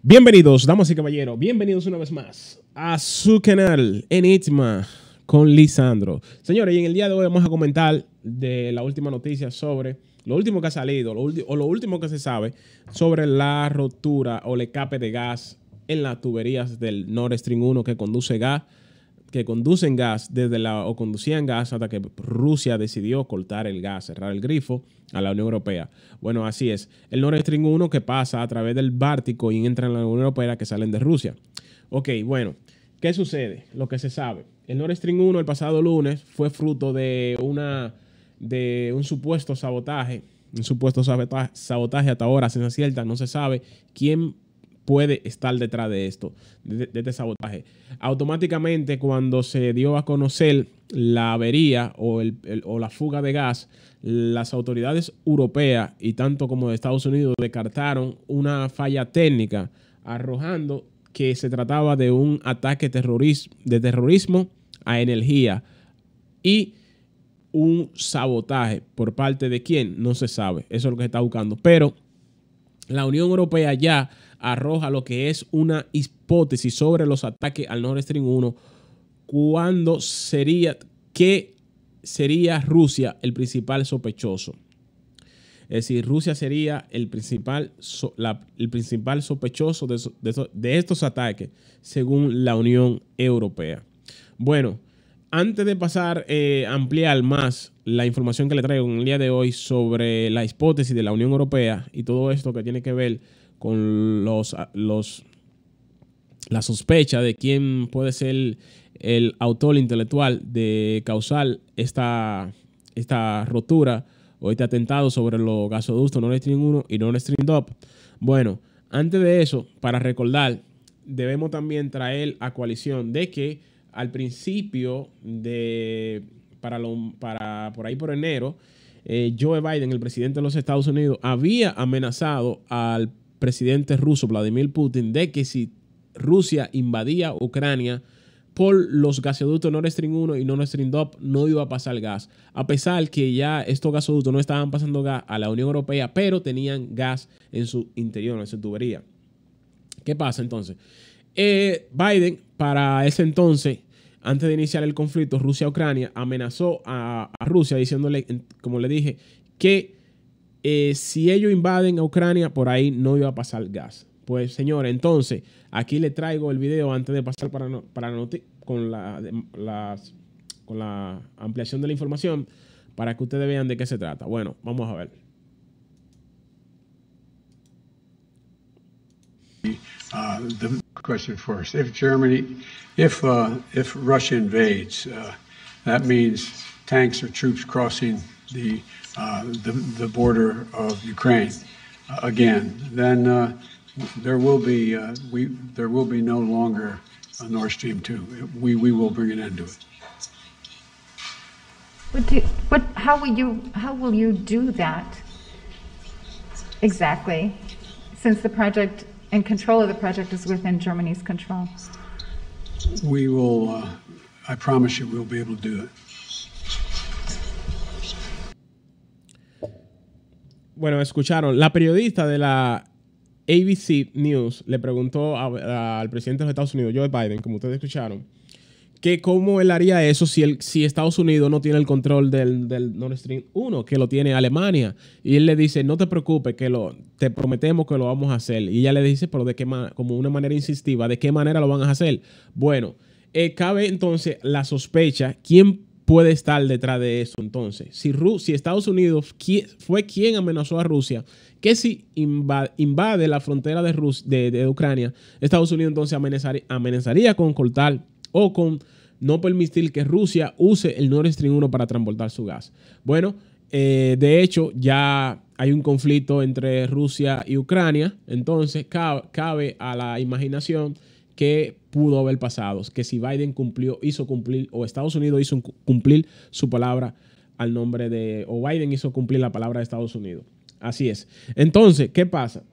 Bienvenidos, damas y caballeros, bienvenidos una vez más a su canal Enigma con Lisandro. Señores, y en el día de hoy vamos a comentar de la última noticia sobre lo último que ha salido lo último que se sabe sobre la rotura o el escape de gas en las tuberías del Nord Stream 1 que conducen gas conducían gas hasta que Rusia decidió cortar el gas, cerrar el grifo a la Unión Europea. Bueno, así es. El Nord Stream 1 que pasa a través del Báltico y entra en la Unión Europea que salen de Rusia. Ok, bueno, ¿qué sucede? Lo que se sabe. El Nord Stream 1 el pasado lunes fue fruto de un supuesto sabotaje. Sabotaje hasta ahora, ciencia cierta, no se sabe quién puede estar detrás de esto, de este sabotaje. Automáticamente, cuando se dio a conocer la avería o la fuga de gas, las autoridades europeas y tanto como de Estados Unidos descartaron una falla técnica, arrojando que se trataba de un ataque de terrorismo a energía y un sabotaje por parte de quién, no se sabe. Eso es lo que se está buscando. Pero la Unión Europea ya arroja lo que es una hipótesis sobre los ataques al Nord Stream 1, cuando sería Rusia el principal sospechoso. Es decir, Rusia sería el principal sospechoso de estos ataques, según la Unión Europea. Bueno, antes de pasar a ampliar más la información que le traigo en el día de hoy sobre la hipótesis de la Unión Europea y todo esto que tiene que ver con la sospecha de quién puede ser el autor intelectual de causar esta rotura o este atentado sobre los gasoductos Nord Stream 1 y Nord Stream 2. Bueno, antes de eso, para recordar, debemos también traer a coalición de que al principio por ahí por enero, Joe Biden, el presidente de los Estados Unidos, había amenazado al presidente ruso Vladimir Putin de que si Rusia invadía Ucrania por los gasoductos Nord Stream 1 y Nord Stream 2 no iba a pasar gas, a pesar que ya estos gasoductos no estaban pasando gas a la Unión Europea, pero tenían gas en su interior, en su tubería. ¿Qué pasa entonces? Biden, para ese entonces, antes de iniciar el conflicto Rusia-Ucrania, amenazó a Rusia diciéndole, como le dije, que si ellos invaden a Ucrania, por ahí no iba a pasar gas. Pues, señores, entonces, aquí le traigo el video antes de pasar con la ampliación de la información para que ustedes vean de qué se trata. Bueno, vamos a ver. The question first. If Russia invades, that means tanks or troops crossing the border of Ukraine again. Then there will be no longer a Nord Stream 2. We will bring an end to it. How will you do that exactly? Since the project and control of the project is within Germany's control. We will, I promise you, we'll be able to do it. Bueno, escucharon. La periodista de la ABC News le preguntó al presidente de los Estados Unidos, Joe Biden, como ustedes escucharon, que cómo él haría eso si Estados Unidos no tiene el control del Nord Stream 1, que lo tiene Alemania. Y él le dice, no te preocupes, te prometemos que lo vamos a hacer. Y ella le dice, pero como una manera insistiva, ¿de qué manera lo van a hacer? Bueno, cabe entonces la sospecha, ¿quién puede estar detrás de eso entonces? Si Estados Unidos fue quien amenazó a Rusia, que si invade la frontera de Ucrania, Estados Unidos entonces amenazaría con cortar o con no permitir que Rusia use el Nord Stream 1 para transportar su gas. Bueno, de hecho, ya hay un conflicto entre Rusia y Ucrania, entonces cabe a la imaginación que pudo haber pasado, que si Biden hizo cumplir, o Estados Unidos hizo cumplir su palabra o Biden hizo cumplir la palabra de Estados Unidos. Así es. Entonces, ¿qué pasa?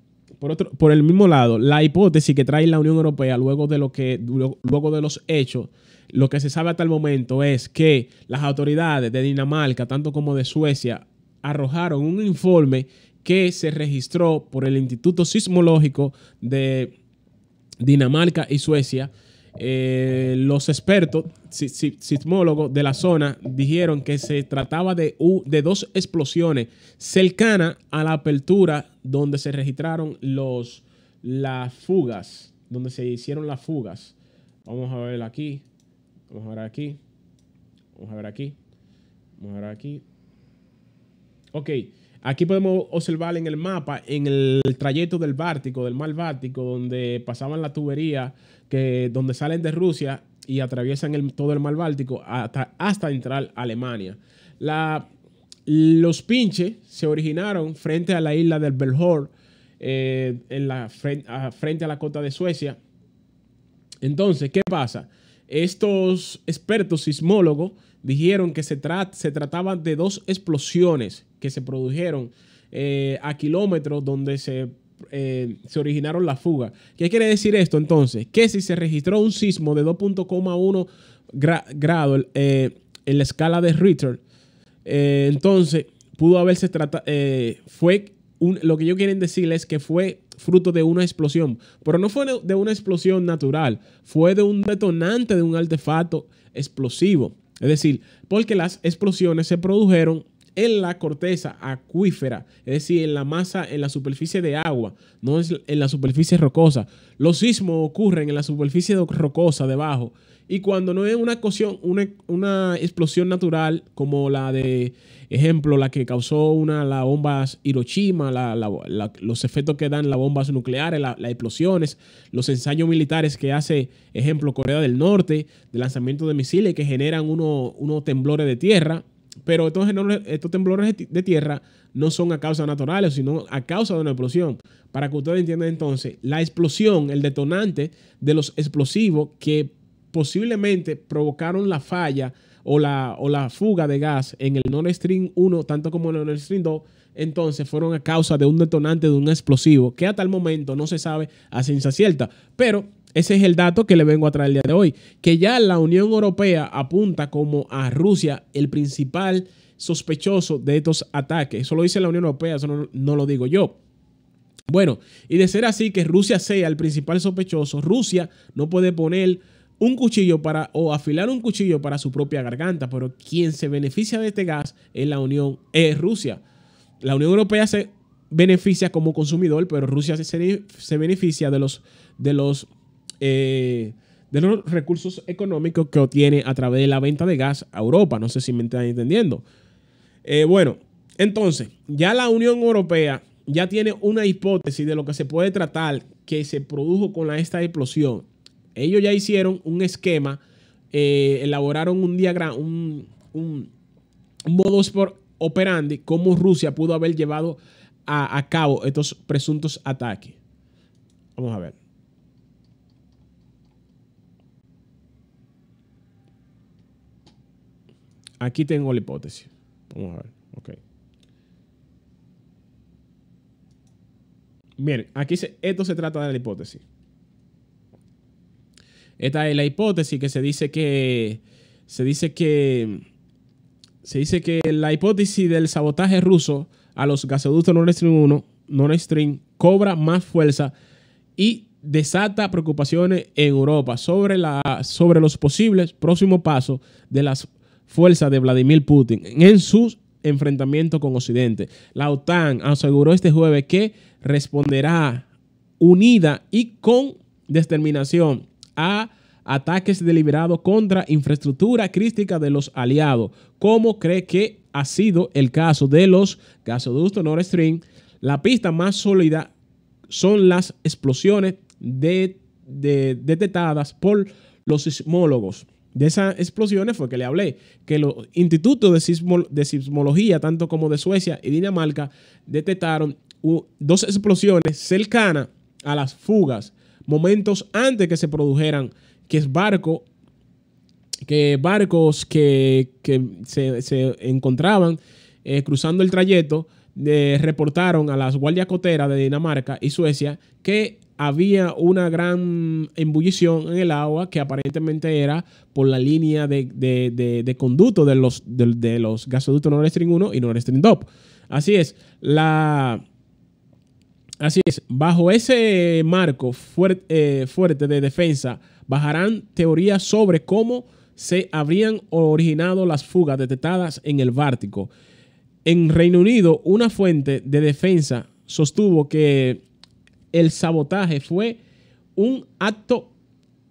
Por el mismo lado, la hipótesis que trae la Unión Europea luego de los hechos, lo que se sabe hasta el momento es que las autoridades de Dinamarca, tanto como de Suecia, arrojaron un informe que se registró por el Instituto Sismológico de Dinamarca y Suecia. Los expertos sismólogos de la zona dijeron que se trataba de dos explosiones cercanas a la apertura donde se registraron las fugas, donde se hicieron las fugas. Vamos a ver aquí. Vamos a ver aquí. Vamos a ver aquí. Vamos a ver aquí. Ok. Aquí podemos observar en el mapa, en el trayecto del Báltico, del mar Báltico, donde pasaban la tubería, donde salen de Rusia y atraviesan todo el mar Báltico hasta entrar a Alemania. Los pinches se originaron frente a la isla del Belfort, frente a la costa de Suecia. Entonces, ¿qué pasa? Estos expertos sismólogos dijeron que se trataba de dos explosiones que se produjeron a kilómetros donde se originaron las fugas. ¿Qué quiere decir esto entonces? Que si se registró un sismo de 2.1 grados en la escala de Richter, entonces pudo haberse tratado, lo que ellos quieren decir es que fue fruto de una explosión, pero no fue de una explosión natural, fue de un detonante de un artefacto explosivo. Es decir, porque las explosiones se produjeron en la corteza acuífera, es decir, en la masa, en la superficie de agua, no es en la superficie rocosa. Los sismos ocurren en la superficie rocosa debajo, y cuando no es una explosión natural como la de, ejemplo, la que causó la bomba Hiroshima, los efectos que dan las bombas nucleares, las explosiones, los ensayos militares que hace, ejemplo, Corea del Norte, de lanzamiento de misiles que generan unos temblores de tierra. Pero estos temblores de tierra no son a causa naturales, sino a causa de una explosión. Para que ustedes entiendan entonces, la explosión, el detonante de los explosivos que posiblemente provocaron la falla o la fuga de gas en el Nord Stream 1, tanto como en el Nord Stream 2, entonces fueron a causa de un detonante de un explosivo que hasta el momento no se sabe a ciencia cierta. Pero ese es el dato que le vengo a traer el día de hoy, que ya la Unión Europea apunta como a Rusia el principal sospechoso de estos ataques. Eso lo dice la Unión Europea, eso no lo digo yo. Bueno, y de ser así que Rusia sea el principal sospechoso, Rusia no puede poner un cuchillo o afilar un cuchillo para su propia garganta, pero quien se beneficia de este gas es Rusia. La Unión Europea se beneficia como consumidor, pero Rusia se beneficia de los recursos económicos que obtiene a través de la venta de gas a Europa. No sé si me están entendiendo. Bueno, entonces, ya la Unión Europea ya tiene una hipótesis de lo que se puede tratar que se produjo con esta explosión. Ellos ya hicieron un esquema, elaboraron un diagrama, un modus operandi, cómo Rusia pudo haber llevado a cabo estos presuntos ataques. Vamos a ver. Aquí tengo la hipótesis. Vamos a ver. Ok. Miren, aquí esto se trata de la hipótesis. Esta es la hipótesis que se dice que la hipótesis del sabotaje ruso a los gasoductos Nord Stream 1, Nord Stream, cobra más fuerza y desata preocupaciones en Europa sobre los posibles próximos pasos de las fuerzas de Vladimir Putin en sus enfrentamientos con Occidente. La OTAN aseguró este jueves que responderá unida y con determinación a ataques deliberados contra infraestructura crítica de los aliados, como cree que ha sido el caso de los gasoductos Nord Stream. La pista más sólida son las explosiones detectadas por los sismólogos. De esas explosiones fue que le hablé, que los institutos de sismología, tanto como de Suecia y Dinamarca, detectaron dos explosiones cercanas a las fugas, momentos antes que se produjeran, que barcos que se encontraban cruzando el trayecto reportaron a las guardias costeras de Dinamarca y Suecia que había una gran ebullición en el agua que aparentemente era por la línea de conducto de los gasoductos Nord Stream 1 y Nord Stream 2. Así es, Así es, bajo ese marco fuerte de defensa, bajarán teorías sobre cómo se habrían originado las fugas detectadas en el Báltico. En Reino Unido, una fuente de defensa sostuvo que el sabotaje fue un acto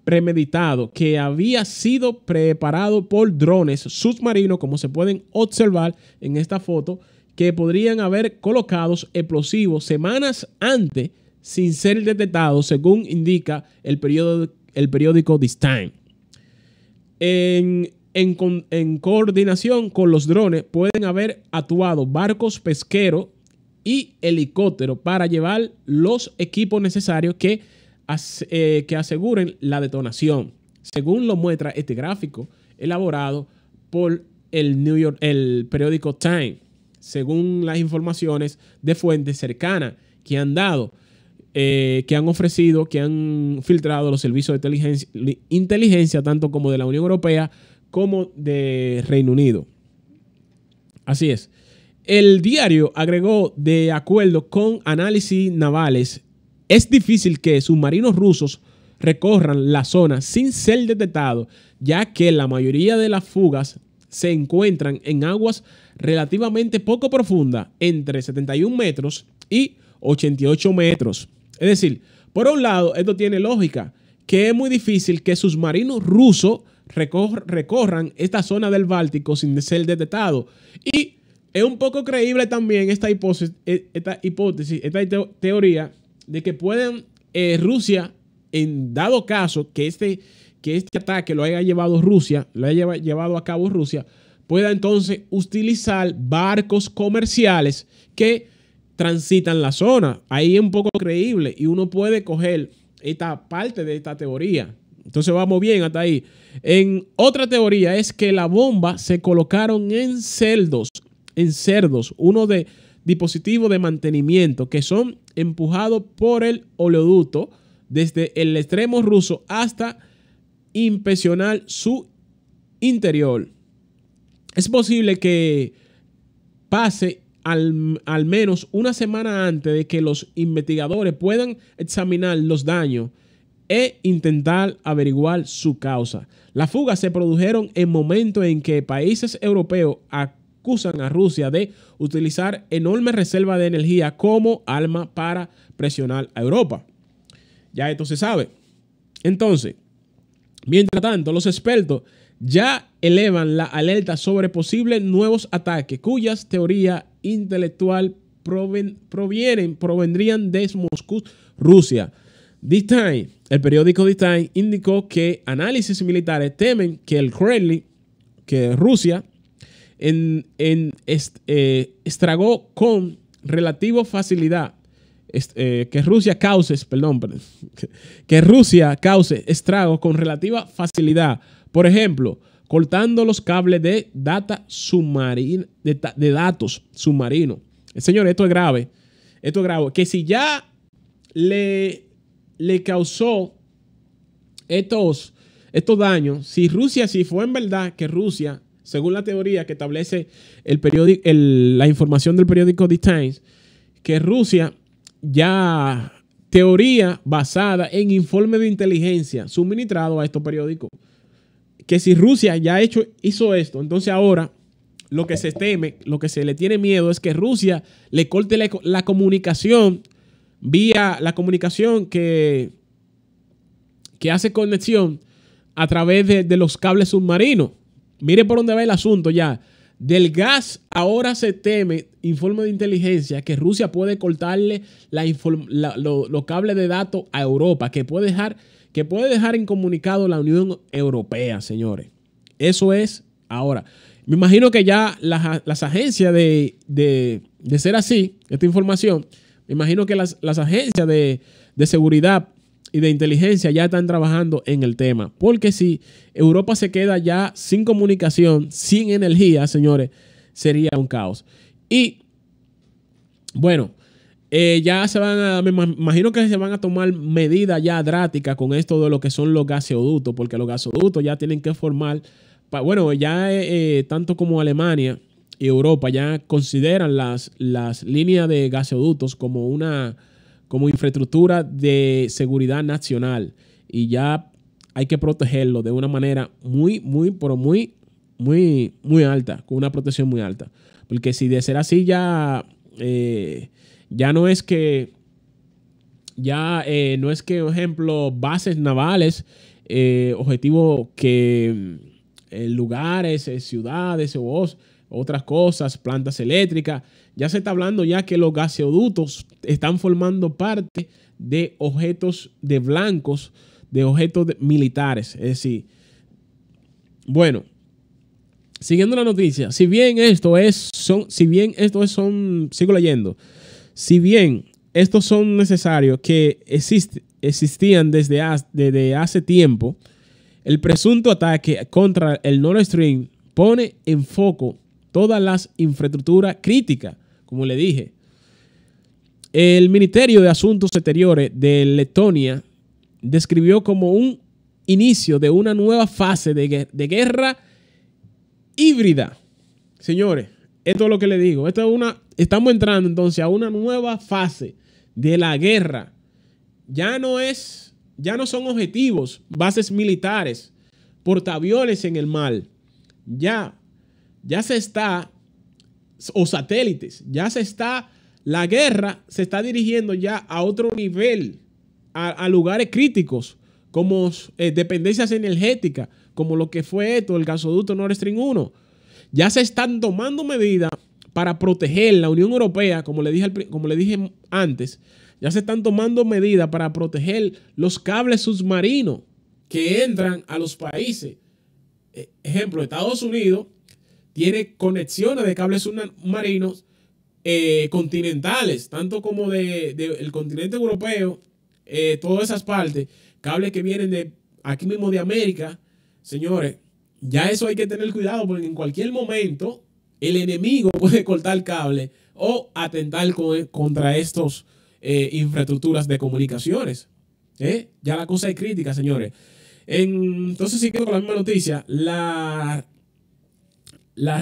premeditado que había sido preparado por drones submarinos, como se pueden observar en esta foto, que podrían haber colocado explosivos semanas antes sin ser detectados, según indica el periódico The Times. En coordinación con los drones pueden haber actuado barcos pesqueros y helicópteros para llevar los equipos necesarios que aseguren la detonación, según lo muestra este gráfico elaborado por el periódico Time, según las informaciones de fuentes cercanas que han dado, que han ofrecido, que han filtrado los servicios de inteligencia, tanto como de la Unión Europea como de Reino Unido. Así es. El diario agregó, de acuerdo con análisis navales, es difícil que submarinos rusos recorran la zona sin ser detectados, ya que la mayoría de las fugas se encuentran en aguas relativamente poco profundas, entre 71 metros y 88 metros. Es decir, por un lado, esto tiene lógica, que es muy difícil que submarinos rusos recorran esta zona del Báltico sin ser detectados. Y es un poco creíble también esta teoría de que pueden Rusia, en dado caso que este ataque lo haya llevado Rusia, lo haya llevado a cabo Rusia, pueda entonces utilizar barcos comerciales que transitan la zona. Ahí es un poco creíble y uno puede coger esta parte de esta teoría. Entonces vamos bien hasta ahí. En otra teoría es que la bomba se colocaron en cerdos, uno de dispositivos de mantenimiento que son empujados por el oleoducto desde el extremo ruso hasta inspeccionar su interior. Es posible que pase al menos una semana antes de que los investigadores puedan examinar los daños e intentar averiguar su causa. Las fugas se produjeron en momentos en que países europeos acusan a Rusia de utilizar enormes reservas de energía como arma para presionar a Europa. Ya esto se sabe. Entonces, mientras tanto, los expertos ya elevan la alerta sobre posibles nuevos ataques cuyas teorías intelectuales provendrían de Moscú, Rusia. The Times, el periódico The Times, indicó que análisis militares temen que el Kremlin, que Rusia, estragó con relativa facilidad, que Rusia cause estragos con relativa facilidad. Por ejemplo, cortando los cables de datos submarinos. Señores, esto es grave. Esto es grave. Que si ya le causó estos daños, si fue en verdad que Rusia, según la teoría que establece la información del periódico The Times, que Rusia ya teoría basada en informes de inteligencia suministrado a estos periódicos, que si Rusia ya hizo esto, entonces ahora lo que se teme, lo que se le tiene miedo es que Rusia le corte la comunicación vía la comunicación que hace conexión a través de los cables submarinos. Mire por dónde va el asunto ya. Del gas ahora se teme, informe de inteligencia, que Rusia puede cortarle los cables de datos a Europa, que puede dejar incomunicado la Unión Europea, señores. Eso es ahora. Me imagino que ya las agencias de ser así, esta información, me imagino que las agencias de seguridad y de inteligencia ya están trabajando en el tema. Porque si Europa se queda ya sin comunicación, sin energía, señores, sería un caos. Y bueno, ya me imagino que se van a tomar medidas ya drásticas con esto de lo que son los gasoductos, porque los gasoductos ya tienen que formar, ya tanto como Alemania y Europa ya consideran las líneas de gasoductos como como infraestructura de seguridad nacional y ya hay que protegerlo de una manera pero muy alta, con una protección muy alta. Porque si de ser así ya no es que, por ejemplo, bases navales, objetivos que lugares, ciudades o otras cosas, plantas eléctricas, ya se está hablando ya que los gaseoductos están formando parte de objetos de blancos, de objetos militares. Es decir, bueno, siguiendo la noticia, si bien estos son necesarios que existían desde hace tiempo, el presunto ataque contra el Nord Stream pone en foco todas las infraestructuras críticas, como le dije. El Ministerio de Asuntos Exteriores de Letonia describió como un inicio de una nueva fase de guerra híbrida. Señores, esto es lo que le digo. Estamos entrando entonces a una nueva fase de la guerra. Ya no son objetivos, bases militares, portaaviones en el mar. Ya se está, o satélites, la guerra se está dirigiendo ya a otro nivel, a lugares críticos, como dependencias energéticas, como lo que fue el gasoducto Nord Stream 1. Ya se están tomando medidas para proteger la Unión Europea, como le dije antes, ya se están tomando medidas para proteger los cables submarinos que entran a los países. Ejemplo, Estados Unidos tiene conexiones de cables submarinos continentales, tanto como del continente europeo, todas esas partes, cables que vienen de aquí mismo de América. Señores, ya eso hay que tener cuidado porque en cualquier momento el enemigo puede cortar el cable o atentar contra estos infraestructuras de comunicaciones. Ya la cosa es crítica, señores. Entonces, sí, quedo con la misma noticia. Las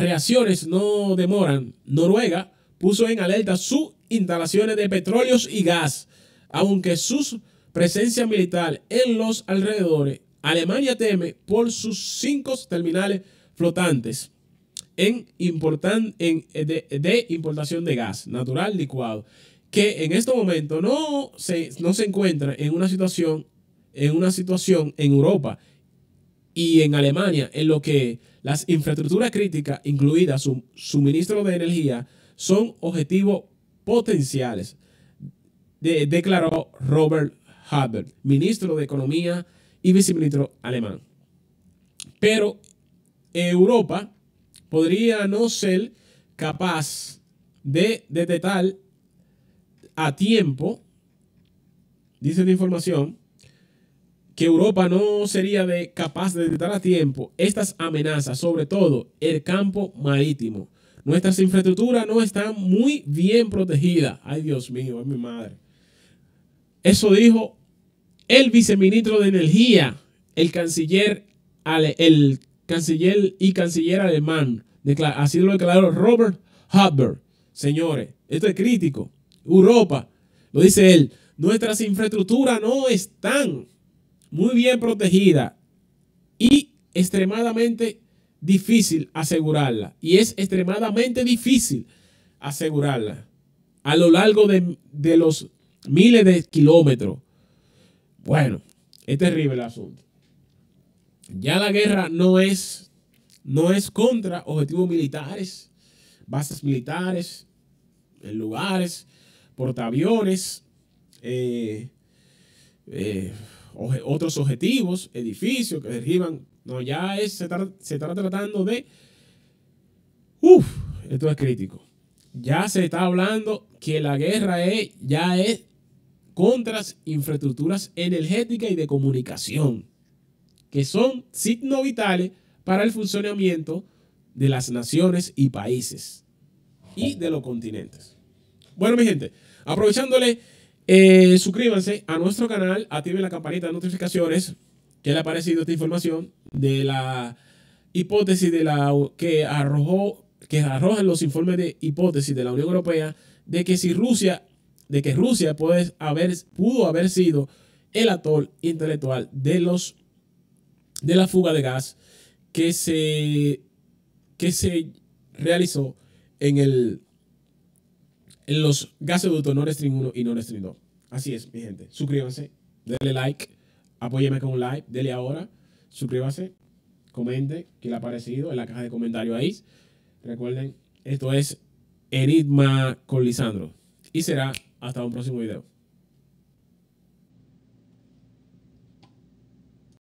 reacciones no demoran. Noruega puso en alerta sus instalaciones de petróleos y gas, aunque su presencia militar en los alrededores. Alemania teme por sus 5 terminales flotantes de importación de gas natural licuado, que en este momento no se encuentra en una situación en Europa y en Alemania, en lo que las infraestructuras críticas, incluida su suministro de energía, son objetivos potenciales, declaró Robert Habeck, ministro de Economía y viceministro alemán. Pero Europa podría no ser capaz de detectar a tiempo, dice la información, que Europa no sería capaz de detectar a tiempo estas amenazas, sobre todo el campo marítimo. Nuestras infraestructuras no están muy bien protegidas. Ay, Dios mío, es mi madre. Eso dijo el viceministro de Energía, el canciller alemán. Así lo declaró Robert Habeck. Señores, esto es crítico. Europa, lo dice él, nuestras infraestructuras no están muy bien protegidas y extremadamente difícil asegurarla. Y es extremadamente difícil asegurarla a lo largo de los miles de kilómetros. Bueno, es terrible el asunto. Ya la guerra no es contra objetivos militares, bases militares, en lugares, portaaviones, otros objetivos, edificios que derriban. No, ya se está tratando de... esto es crítico. Ya se está hablando que la guerra ya es contra infraestructuras energéticas y de comunicación, que son signos vitales para el funcionamiento de las naciones y países y de los continentes. Bueno, mi gente, aprovechándole, suscríbanse a nuestro canal, activen la campanita de notificaciones. ¿Qué le ha parecido esta información de la hipótesis que arrojan los informes de hipótesis de la Unión Europea de que si Rusia de que Rusia pudo haber sido el actor intelectual de la fuga de gas que se realizó en los gasoductos Nord Stream 1 y Nord Stream 2. Así es, mi gente. Suscríbanse, denle like, apóyeme con un like, denle ahora, suscríbanse, comente qué le ha parecido en la caja de comentarios ahí. Recuerden, esto es Enigma con Lisandro y será hasta un próximo video.